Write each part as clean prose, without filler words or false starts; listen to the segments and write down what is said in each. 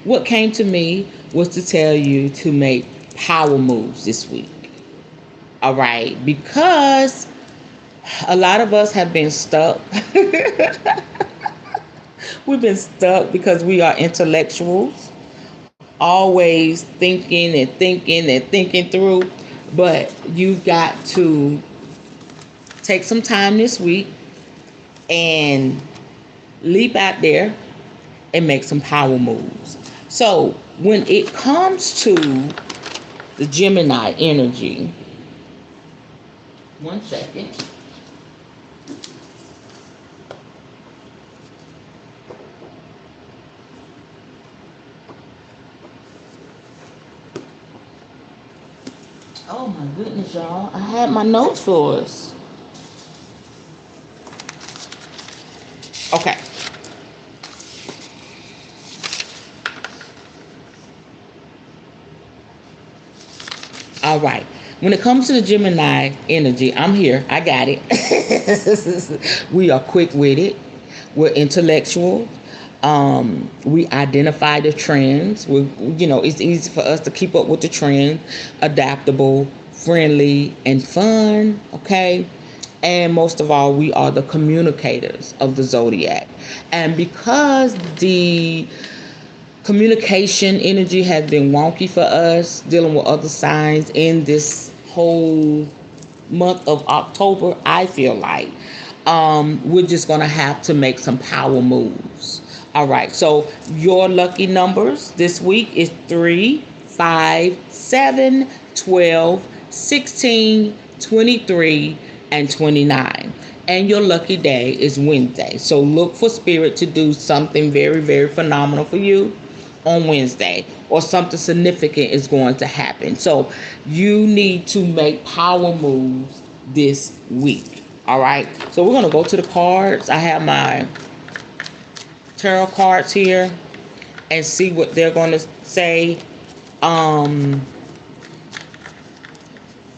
What came to me was to tell you to make power moves this week. All right, because a lot of us have been stuck. We've been stuck because we are intellectuals, always thinking through. But you've got to take some time this week and leap out there and make some power moves. So when it comes to the Gemini energy, one second. Oh my goodness, y'all. I had my notes for us. Okay. All right. When it comes to the Gemini energy, I'm here. I got it. We are quick witted. We're intellectual. We identify the trends. It's easy for us to keep up with the trend. Adaptable, friendly, and fun. Okay. And most of all, we are the communicators of the zodiac. And because the communication energy has been wonky for us dealing with other signs in this whole month of October, I feel like we're just going to have to make some power moves. All right, so your lucky numbers this week is 3, 5, 7, 12, 16, 23, and 29. And your lucky day is Wednesday. So look for Spirit to do something very, very phenomenal for you on Wednesday, or something significant is going to happen. So you need to make power moves this week. All right. So we're going to go to the cards. I have my tarot cards here and see what they're going to say.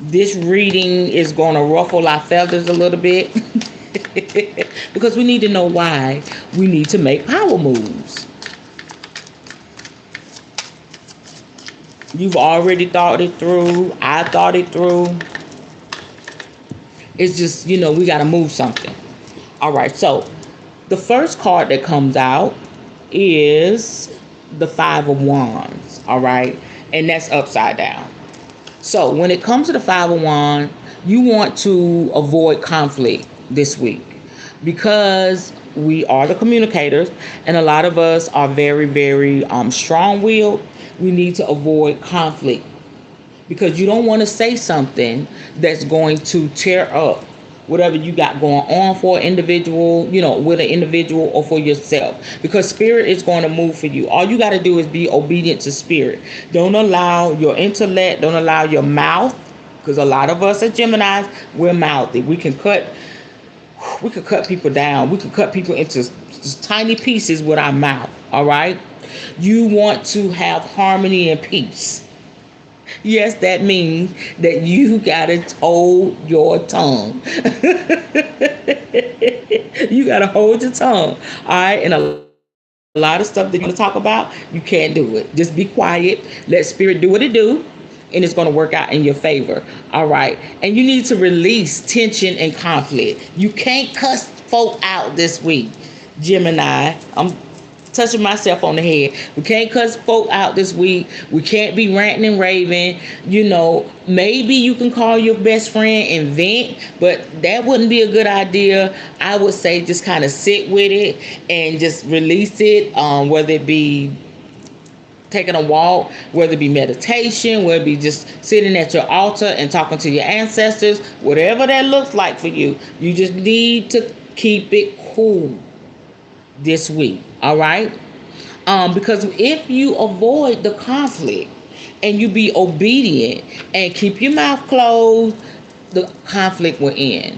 This reading is going to ruffle our feathers a little bit because we need to know why we need to make power moves. You've already thought it through. I thought it through. It's just, we got to move something. All right. So the first card that comes out is the Five of Wands. All right. And that's upside down. So when it comes to the Five of Wands, you want to avoid conflict this week because we are the communicators and a lot of us are very, very strong-willed. We need to avoid conflict because you don't want to say something that's going to tear up whatever you got going on for an individual, with an individual or for yourself, because Spirit is going to move for you. All you got to do is be obedient to Spirit. Don't allow your intellect, don't allow your mouth, because a lot of us are Geminis, we're mouthy. We could cut people down. We could cut people into tiny pieces with our mouth. All right. You want to have harmony and peace. Yes, that means that you gotta hold your tongue. You gotta hold your tongue. All right. And a lot of stuff that you're gonna talk about, you can't do it. Just be quiet. Let Spirit do what it do. And it's going to work out in your favor. All right. And you need to release tension and conflict. You can't cuss folk out this week, Gemini. I'm touching myself on the head. We can't cuss folk out this week. We can't be ranting and raving. Maybe you can call your best friend and vent, but that wouldn't be a good idea. I would say just kind of sit with it and just release it, whether it be taking a walk, whether it be meditation, whether it be just sitting at your altar and talking to your ancestors, whatever that looks like for you. You just need to keep it cool this week. All right. Because if you avoid the conflict and you be obedient and keep your mouth closed, the conflict will end.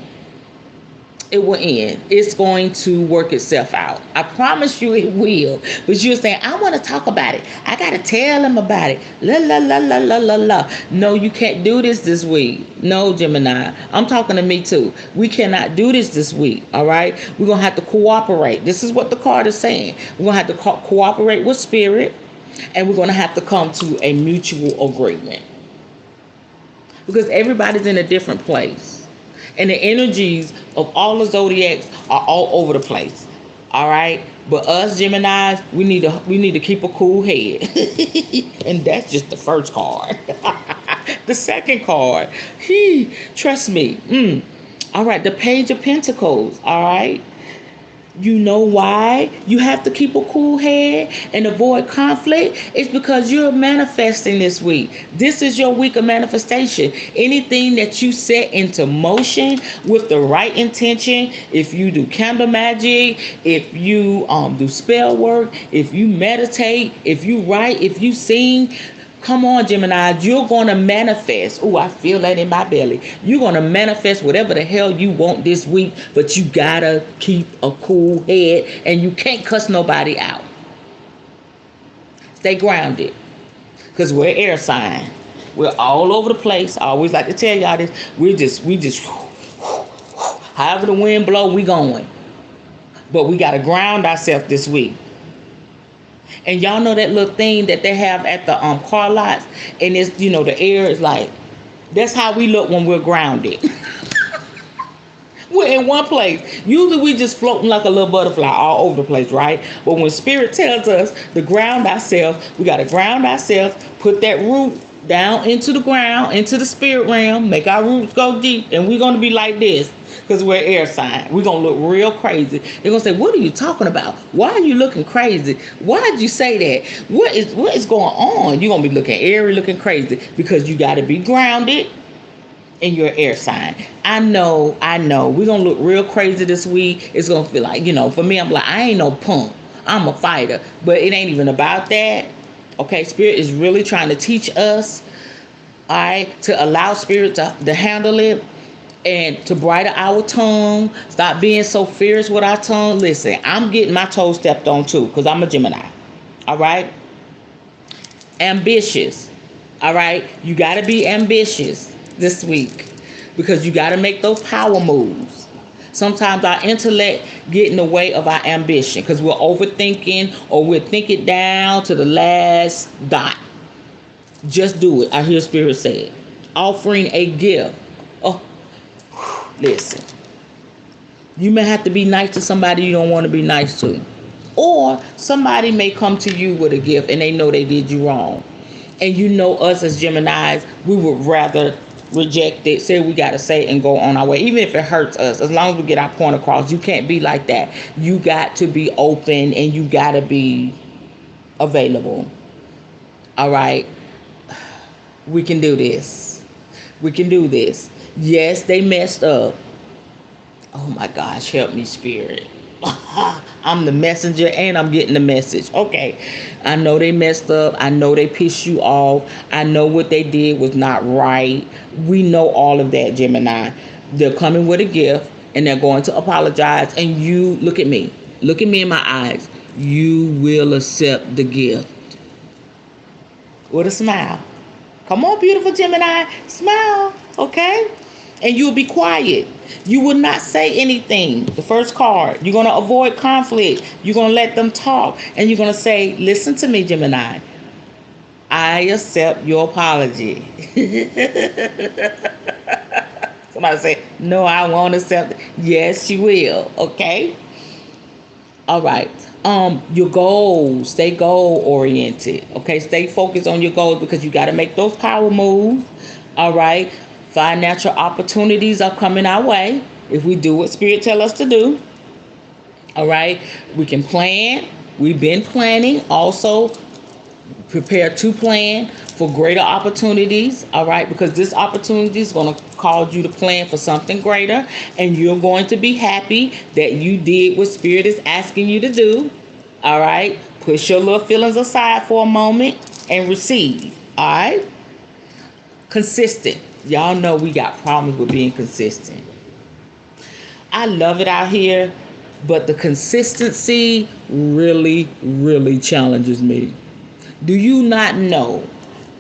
it will end. It's going to work itself out. I promise you it will. But you're saying, I want to talk about it. I got to tell them about it. La, la, la, la, la, la, la. No, you can't do this week. No, Gemini. I'm talking to me too. We cannot do this week. All right. We're going to have to cooperate. This is what the card is saying. We're going to have to cooperate with spirit. And we're going to have to come to a mutual agreement. Because everybody's in a different place. And the energies of all the zodiacs are all over the place. All right. But us Geminis, we need to keep a cool head. And that's just the first card. The second card. Trust me. All right. The Page of Pentacles. All right. You know why you have to keep a cool head and avoid conflict? It's because you're manifesting this week. This is your week of manifestation. Anything that you set into motion with the right intention, if you do candle magic, if you do spell work, if you meditate, if you write, if you sing, come on, Gemini, you're going to manifest. Oh, I feel that in my belly. You're going to manifest whatever the hell you want this week, but you got to keep a cool head and you can't cuss nobody out. Stay grounded because we're air sign. We're all over the place. I always like to tell y'all this. We just, however the wind blow, we going. But we got to ground ourselves this week. And y'all know that little thing that they have at the car lots, and it's, the air is like, that's how we look when we're grounded. We're in one place. Usually we just floating like a little butterfly all over the place, right? But when spirit tells us to ground ourselves, we got to ground ourselves, put that root down into the ground, into the spirit realm, make our roots go deep, and we're going to be like this. Because we're air sign. We're going to look real crazy. They're going to say, what are you talking about? Why are you looking crazy? Why did you say that? What is going on? You're going to be looking airy, looking crazy. Because you got to be grounded in your air sign. I know. We're going to look real crazy this week. It's going to feel like, for me, I'm like, I ain't no punk. I'm a fighter. But it ain't even about that. Okay, Spirit is really trying to teach us, all right, to allow Spirit to handle it. And to bridle our tongue, stop being so fierce with our tongue. Listen, I'm getting my toes stepped on too, because I'm a Gemini. All right. Ambitious. All right. You got to be ambitious this week because you got to make those power moves. Sometimes our intellect get in the way of our ambition because we're overthinking or we're thinking down to the last dot. Just do it. I hear Spirit say it. Offering a gift. Oh. Listen, you may have to be nice to somebody you don't want to be nice to. Or somebody may come to you with a gift and they know they did you wrong. And us as Geminis, we would rather reject it, say we got to say and go on our way. Even if it hurts us, as long as we get our point across, you can't be like that. You got to be open and you got to be available. All right. We can do this. We can do this. Yes, they messed up. Oh my gosh, help me, Spirit. I'm the messenger and I'm getting the message. Okay, I know they messed up. I know they pissed you off. I know what they did was not right. We know all of that, Gemini. They're coming with a gift and they're going to apologize. And you, look at me in my eyes. You will accept the gift with a smile. Come on, beautiful Gemini, smile, okay? And you'll be quiet. You will not say anything. The first card, you're going to avoid conflict. You're going to let them talk. And you're going to say, listen to me, Gemini. I accept your apology. Somebody say, no, I won't accept it. Yes, you will. Okay? All right. Your goals, stay goal oriented. Okay? Stay focused on your goals because you got to make those power moves. All right? Financial opportunities are coming our way if we do what Spirit tell us to do. All right. We can plan. We've been planning. Also, prepare to plan for greater opportunities. All right. Because this opportunity is going to cause you to plan for something greater. And you're going to be happy that you did what Spirit is asking you to do. All right. Push your little feelings aside for a moment and receive. All right. Consistent. Y'all know we got problems with being consistent. I love it out here, but the consistency really, really challenges me. Do you not know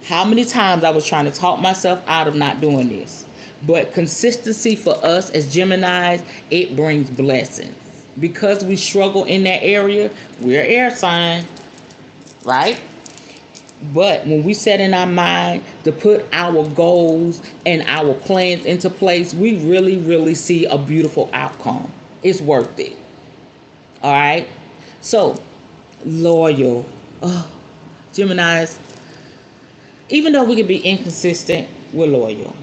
how many times I was trying to talk myself out of not doing this? But consistency for us as Geminis, it brings blessings. Because we struggle in that area, we're air sign, right? But when we set in our mind to put our goals and our plans into place, we really, really see a beautiful outcome. It's worth it. All right? So, loyal. Oh, Geminis, even though we can be inconsistent, we're loyal.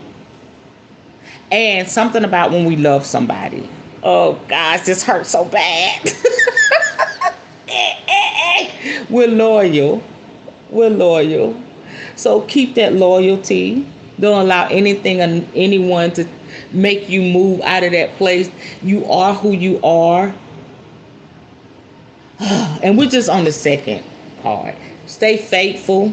And something about when we love somebody. Oh, gosh, this hurts so bad. We're loyal. We're loyal. So keep that loyalty. Don't allow anything and anyone to make you move out of that place. You are who you are. And we're just on the second part. Stay faithful.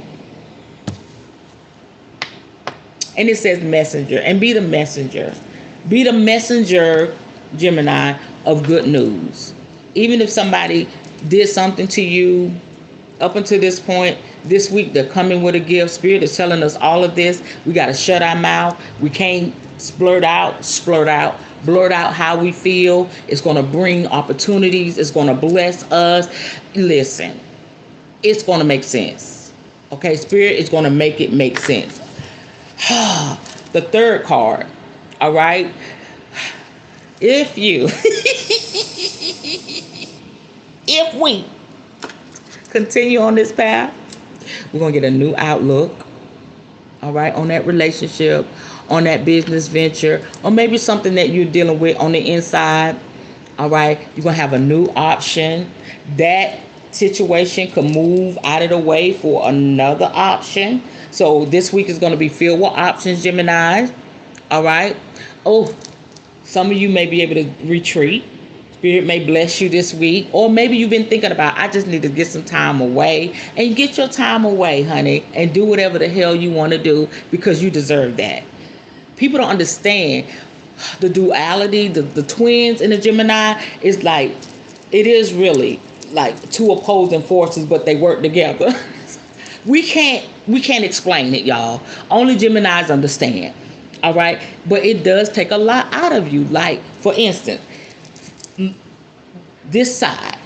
And it says messenger. And be the messenger. Be the messenger, Gemini, of good news. Even if somebody did something to you up until this point, this week they're coming with a gift. Spirit is telling us all of this. We got to shut our mouth. We can't blurt out how we feel. It's going to bring opportunities. It's going to bless us. Listen, it's going to make sense. Okay, Spirit is going to make it make sense. The third card, all right? If we continue on this path, we're going to get a new outlook, all right, on that relationship, on that business venture, or maybe something that you're dealing with on the inside, all right? You're going to have a new option. That situation could move out of the way for another option. So this week is going to be filled with options, Gemini, all right? Oh, some of you may be able to retreat. Spirit may bless you this week. Or maybe you've been thinking about, I just need to get some time away. And get your time away, honey. And do whatever the hell you want to do because you deserve that. People don't understand the duality, the twins in the Gemini is like, it is really like two opposing forces, but they work together. We can't explain it, y'all. Only Geminis understand. All right. But it does take a lot out of you. Like, for instance, this side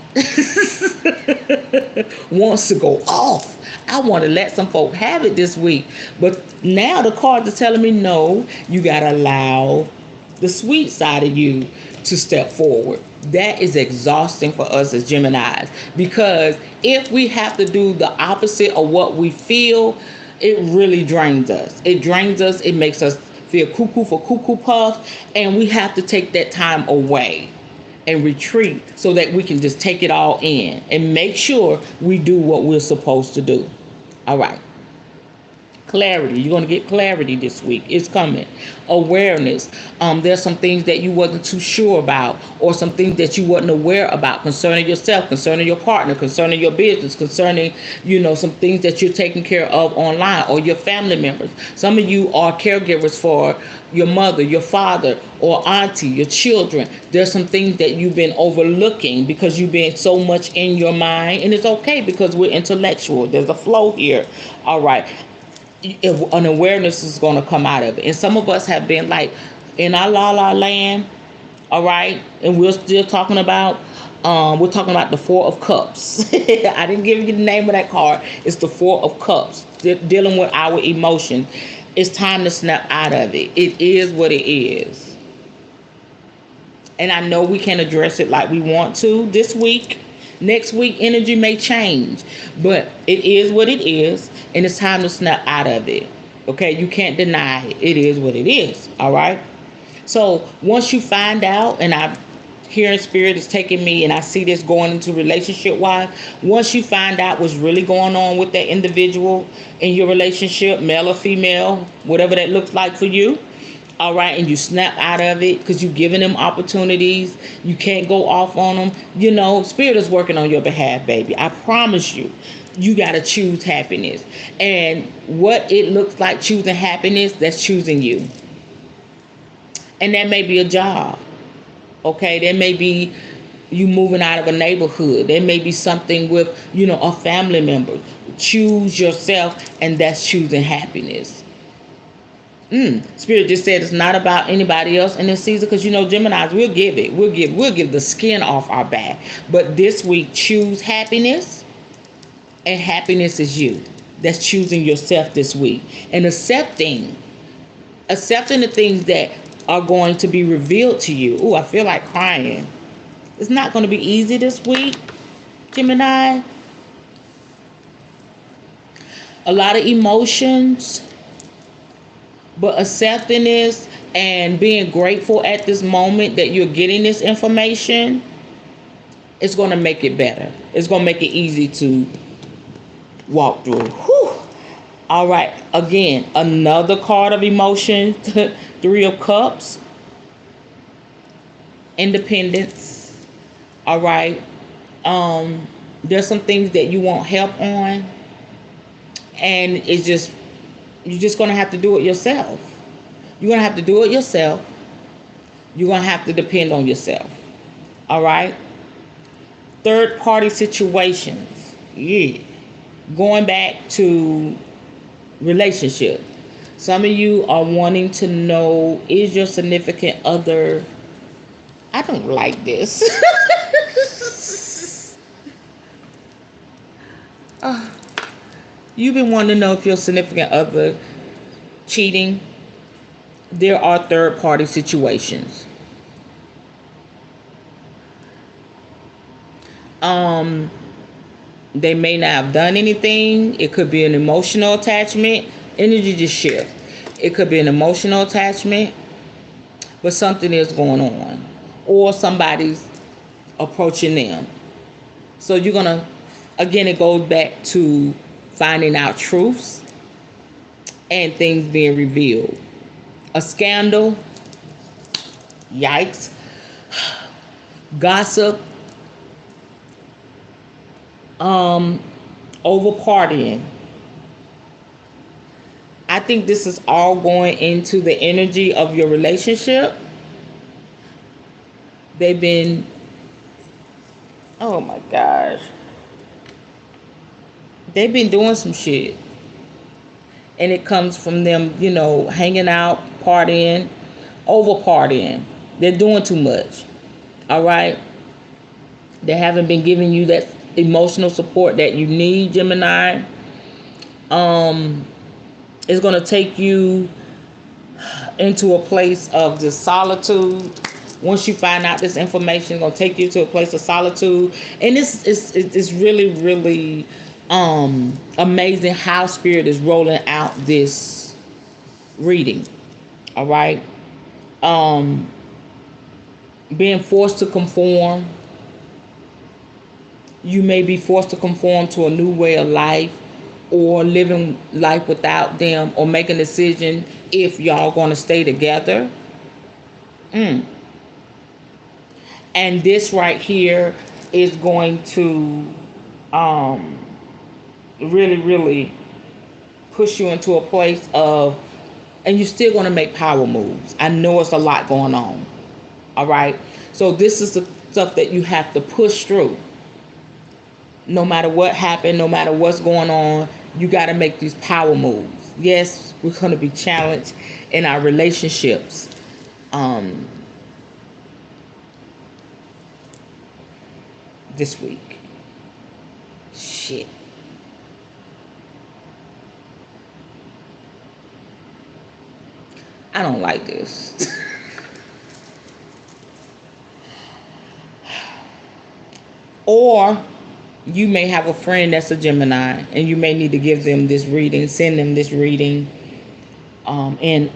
wants to go off. I want to let some folk have it this week. But now the cards are telling me, no, you got to allow the sweet side of you to step forward. That is exhausting for us as Geminis. Because if we have to do the opposite of what we feel, it really drains us. It drains us. It makes us feel cuckoo for cuckoo puff. And we have to take that time away and retreat so that we can just take it all in and make sure we do what we're supposed to do. All right. Clarity. You're going to get clarity this week. It's coming. Awareness. There's some things that you wasn't too sure about, or some things that you wasn't aware about concerning yourself, concerning your partner, concerning your business, concerning, some things that you're taking care of online, or your family members. Some of you are caregivers for your mother, your father, or auntie, your children. There's some things that you've been overlooking because you've been so much in your mind, and it's okay because we're intellectual. There's a flow here. All right. An awareness is going to come out of it. And some of us have been like in our la land, all right? And we're still talking about, the Four of Cups. I didn't give you the name of that card. It's the Four of Cups, dealing with our emotion. It's time to snap out of it. It is what it is. And I know we can address it like we want to this week. Next week, energy may change, but it is what it is, and it's time to snap out of it. Okay, you can't deny it. It is what it is. All right. So once you find out, and I'm hearing Spirit is taking me, and I see this going into relationship wise. Once you find out what's really going on with that individual in your relationship, male or female, whatever that looks like for you. All right, and you snap out of it because you're giving them opportunities. You can't go off on them. Spirit is working on your behalf, baby. I promise you. You got to choose happiness. And what it looks like choosing happiness, that's choosing you. And that may be a job. Okay, there may be you moving out of a neighborhood. There may be something with, a family member. Choose yourself, and that's choosing happiness. Spirit just said it's not about anybody else in this season, because Geminis, we'll give the skin off our back. But this week, choose happiness, and happiness is you. That's choosing yourself this week, and accepting the things that are going to be revealed to you. Oh, I feel like crying. It's not going to be easy this week, Gemini. A lot of emotions, but accepting this and being grateful at this moment that you're getting this information, it's going to make it better. It's going to make it easy to walk through. Whew. All right. Again, another card of emotion. Three of Cups. Independence. All right. There's some things that you want help on, and you're just going to have to do it yourself. You're going to have to do it yourself. You're going to have to depend on yourself. All right. Third party situations. Yeah. Going back to relationship. Some of you are wanting to know, is your significant other... I don't like this. You've been wanting to know if your significant other cheating. There are third party situations. They may not have done anything. It could be an emotional attachment. Energy just shift. It could be an emotional attachment, but something is going on, or somebody's approaching them. So you're gonna, again, it goes back to finding out truths and things being revealed. A scandal. Yikes. Gossip. Over partying. I think this is all going into the energy of your relationship. They've been, oh my gosh, they've been doing some shit, and it comes from them, hanging out, partying, over partying. They're doing too much. All right. They haven't been giving you that emotional support that you need, Gemini. It's going to take you into a place of just solitude. Once you find out this information, it's going to take you to a place of solitude. And it's really, really amazing how Spirit is rolling out this reading. All right. Being forced to conform. You may be forced to conform to a new way of life, or living life without them, or making a decision if y'all going to stay together. And this right here is going to really, really push you into a place of, and you're still going to make power moves. I know it's a lot going on. All right. So this is the stuff that you have to push through. No matter what happened, no matter what's going on, you got to make these power moves. Yes, we're going to be challenged in our relationships. This week. Shit. I don't like this. Or you may have a friend that's a Gemini, and you may need to give them this reading, send them this reading. And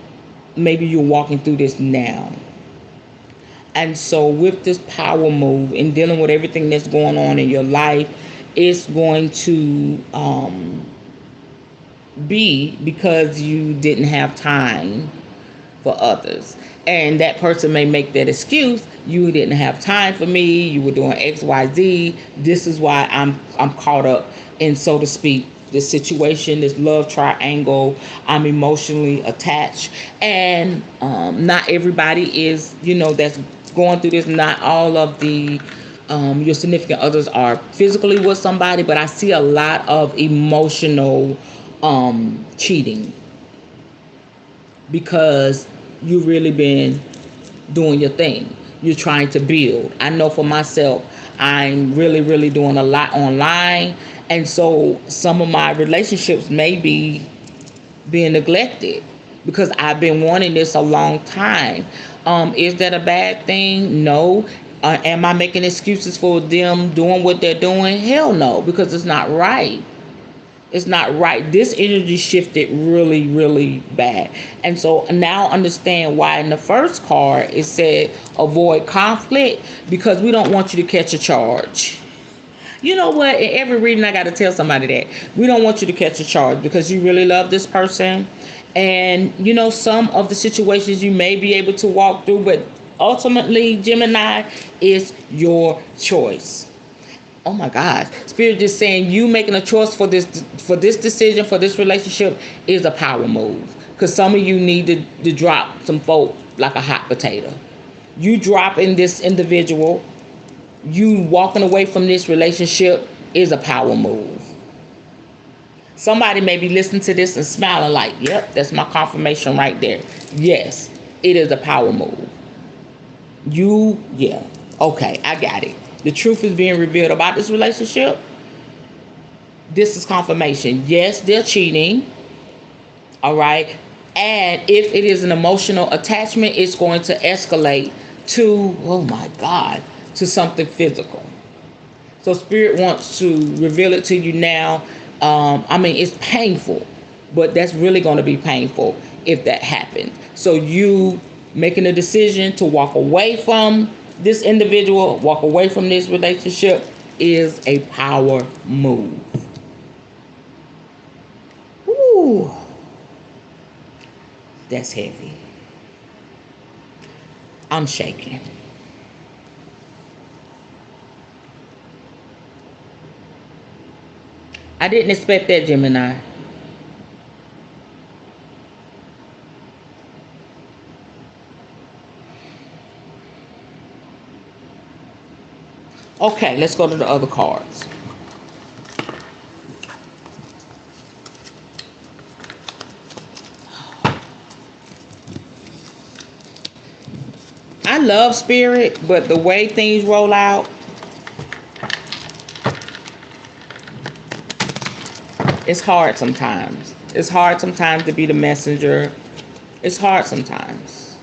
maybe you're walking through this now. And so with this power move and dealing with everything that's going on in your life, it's going to be because you didn't have time for others. And that person may make that excuse. You didn't have time for me. You were doing X, Y, Z. This is why I'm caught up in, so to speak, this situation, this love triangle. I'm emotionally attached. And not everybody is, that's going through this. Not all of the your significant others are physically with somebody, but I see a lot of emotional cheating because you really been doing your thing. You're trying to build. I know for myself, I'm really, really doing a lot online. And so some of my relationships may be being neglected because I've been wanting this a long time. Is that a bad thing? No. Am I making excuses for them doing what they're doing? Hell no, because it's not right. It's not right. This energy shifted really, really bad. And so now understand why in the first card it said avoid conflict, because we don't want you to catch a charge. You know what? In every reading, I got to tell somebody that we don't want you to catch a charge because you really love this person. And, you know, some of the situations you may be able to walk through, but ultimately, Gemini, is your choice. Oh my God, Spirit just saying you making a choice for this decision, for this relationship, is a power move. Because some of you need to drop some folk like a hot potato. You dropping this individual, you walking away from this relationship is a power move. Somebody may be listening to this and smiling like, yep, that's my confirmation right there. Yes, it is a power move. Yeah, okay, I got it. The truth is being revealed about this relationship. This is confirmation. Yes, they're cheating. All right. And if it is an emotional attachment, it's going to escalate to, oh my God, to something physical. So Spirit wants to reveal it to you now. It's painful, but that's really going to be painful if that happens. So you making a decision to walk away from this individual, walk away from this relationship, is a power move. Ooh, that's heavy. I'm shaking. I didn't expect that, Gemini. Okay, let's go to the other cards. I love Spirit, but the way things roll out, it's hard sometimes. It's hard sometimes to be the messenger. It's hard sometimes.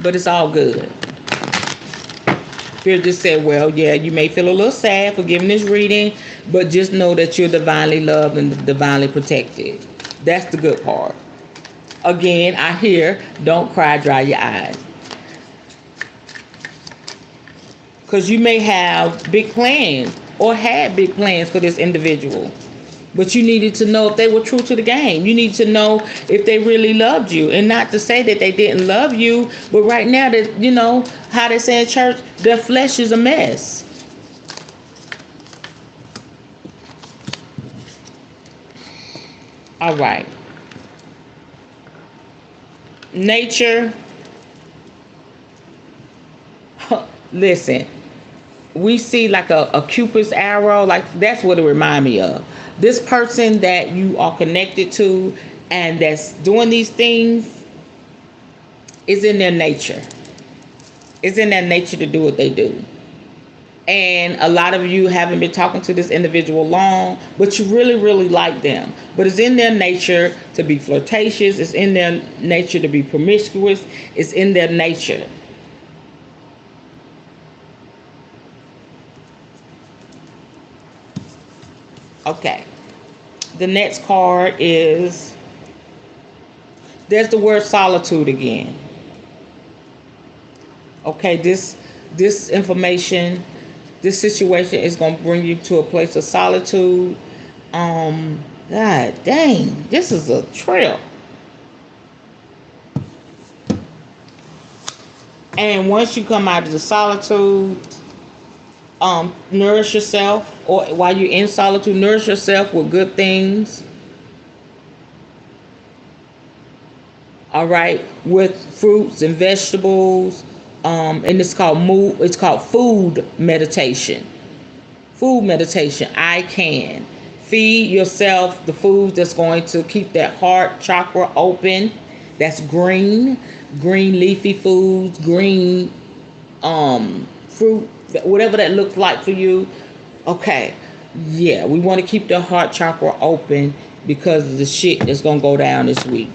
But it's all good. Spirit just said, well, yeah, you may feel a little sad for giving this reading, but just know that you're divinely loved and divinely protected. That's the good part. Again, I hear, don't cry, dry your eyes. Because you may have big plans or had big plans for this individual. But you needed to know if they were true to the game. You need to know if they really loved you. And not to say that they didn't love you, but right now, that, you know, how they say in church, their flesh is a mess. All right. Nature. Listen, we see like a Cupid's arrow. Like, that's what it reminds me of. This person that you are connected to and that's doing these things is in their nature. It's in their nature to do what they do. And a lot of you haven't been talking to this individual long, but you really, really like them. But it's in their nature to be flirtatious. It's in their nature to be promiscuous. It's in their nature. Okay. The next card is, there's the word solitude again. Okay, this information, this situation is going to bring you to a place of solitude. God dang, this is a trip. And once you come out of the solitude, nourish yourself, or while you're in solitude, nourish yourself with good things. All right, with fruits and vegetables, and it's called food meditation. Food meditation. I can feed yourself the foods that's going to keep that heart chakra open. That's green leafy foods, green fruit, whatever that looks like for you. Okay, yeah, we want to keep the heart chakra open because of the shit that's gonna go down this week.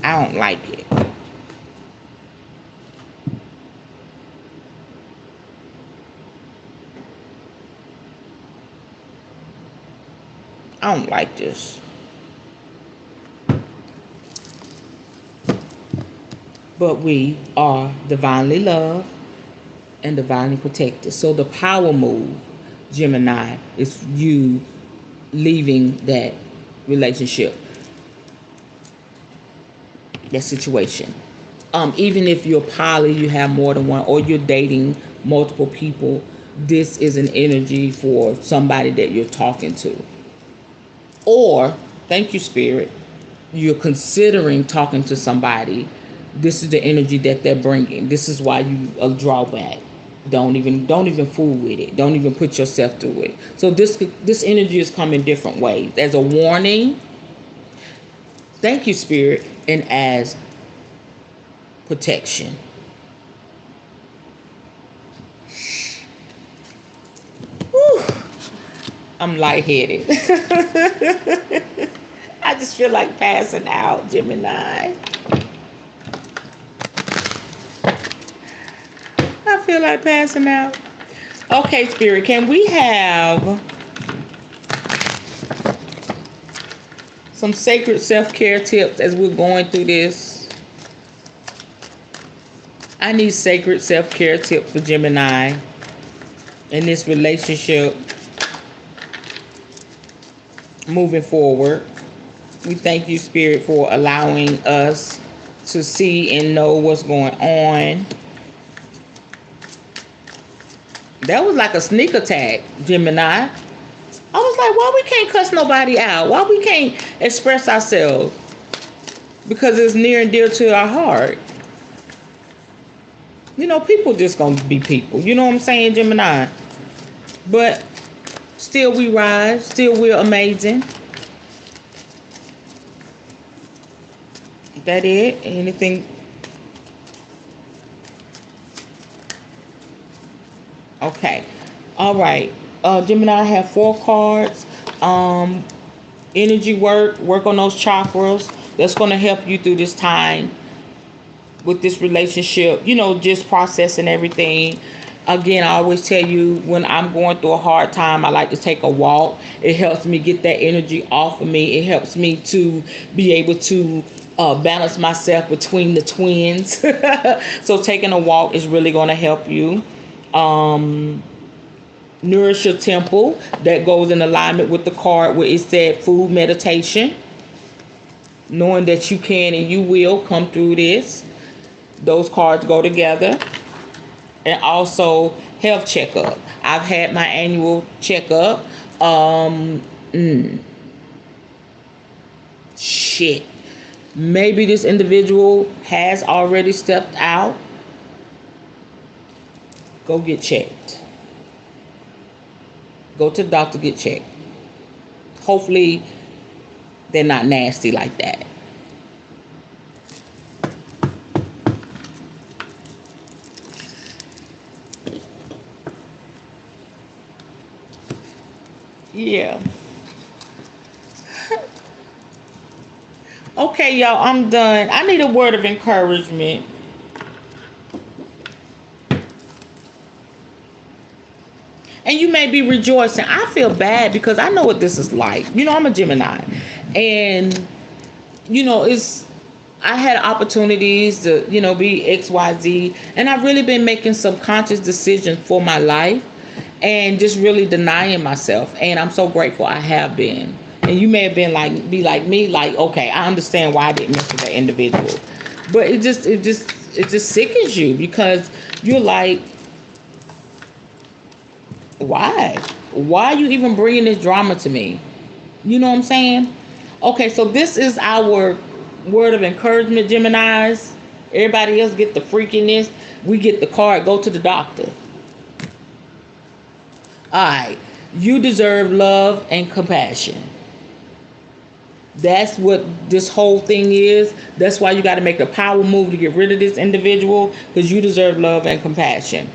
I don't like it. I don't like this. But we are divinely loved and divinely protected. So the power move, Gemini, is you leaving that relationship, that situation. Even if you're poly, you have more than one, or you're dating multiple people, this is an energy for somebody that you're talking to. Or, thank you, Spirit, you're considering talking to somebody. This is the energy that they're bringing. This is why you draw back. Don't even fool with it. Don't even put yourself through it. So this energy is coming different ways. As a warning, thank you, Spirit, and as protection. Whew. I'm lightheaded. I just feel like passing out, Gemini. I feel like passing out. Okay, Spirit, can we have some sacred self-care tips as we're going through this? I need sacred self-care tips for Gemini in this relationship moving forward. We thank you, Spirit, for allowing us to see and know what's going on. That was like a sneak attack, Gemini. I was like, why we can't cuss nobody out? Why we can't express ourselves? Because it's near and dear to our heart. You know, people just gonna be people. You know what I'm saying, Gemini? But still we rise. Still we're amazing. That it? Anything? Okay. All right. Gemini, I have 4 cards. Energy work on those chakras. That's going to help you through this time with this relationship. You know, just processing everything. Again, I always tell you when I'm going through a hard time, I like to take a walk. It helps me get that energy off of me. It helps me to be able to balance myself between the twins. So taking a walk is really going to help you. Nourish your temple. That goes in alignment with the card where it said food meditation. Knowing that you can and you will come through this. Those cards go together. And also health checkup. I've had my annual checkup. Shit. Maybe this individual has already stepped out. Go get checked. Go to the doctor, get checked. Hopefully they're not nasty like that. Yeah. Okay, y'all, I'm done. I need a word of encouragement. And you may be rejoicing. I feel bad because I know what this is like. You know, I'm a Gemini. And, you know, I had opportunities to, you know, be XYZ. And I've really been making some conscious decisions for my life. And just really denying myself. And I'm so grateful I have been. And you may have been be like me, like, okay, I understand why I didn't mention that individual. But it just sickens you because you're like, why? Why are you even bringing this drama to me? You know what I'm saying? Okay, so this is our word of encouragement, Geminis. Everybody else get the freakiness. We get the card, go to the doctor. Alright. You deserve love and compassion. That's what this whole thing is. That's why you got to make the power move to get rid of this individual, because you deserve love and compassion.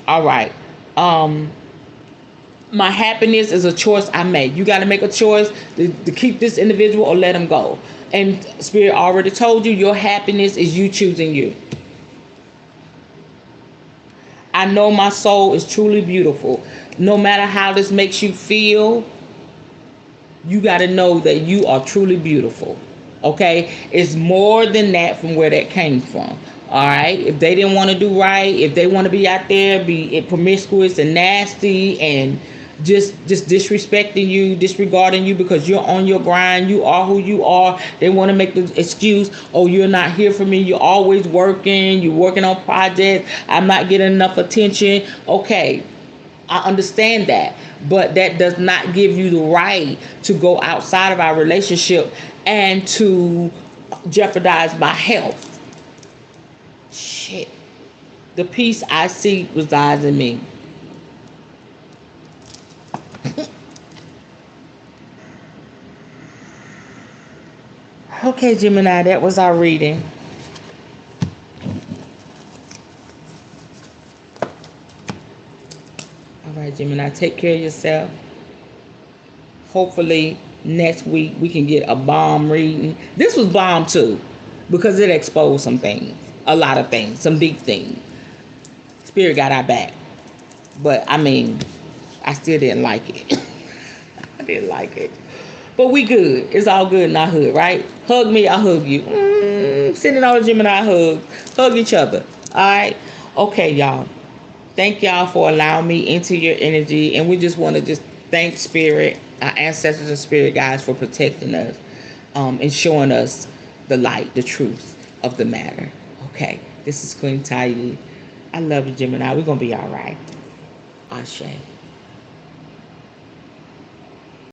All right. My happiness is a choice I make. You got to make a choice to keep this individual or let him go. And Spirit already told you your happiness is you choosing you. I know my soul is truly beautiful. No matter how this makes you feel, you got to know that you are truly beautiful. Okay? It's more than that from where that came from. All right? If they didn't want to do right, if they want to be out there, be promiscuous and nasty and just disrespecting you, disregarding you because you're on your grind, you are who you are. They want to make the excuse, oh, you're not here for me, you're always working, you're working on projects, I'm not getting enough attention. Okay, I understand that, but that does not give you the right to go outside of our relationship and to jeopardize my health. Shit. The peace I seek resides in me. Okay, Gemini, that was our reading. All right, Gemini, take care of yourself. Hopefully next week we can get a bomb reading. This was bomb too, because it exposed some things, a lot of things, some deep things. Spirit got our back. But I mean, I still didn't like it. I didn't like it. But we good. It's all good in our hood, right? Hug me, I hug you. Sending all the Gemini hugs. Hug each other. All right? Okay, y'all. Thank y'all for allowing me into your energy. And we just want to just thank Spirit, our ancestors and Spirit guides, for protecting us and showing us the light, the truth of the matter. Okay. This is Queen Tayi. I love you, Gemini. We're going to be all right. Ashe.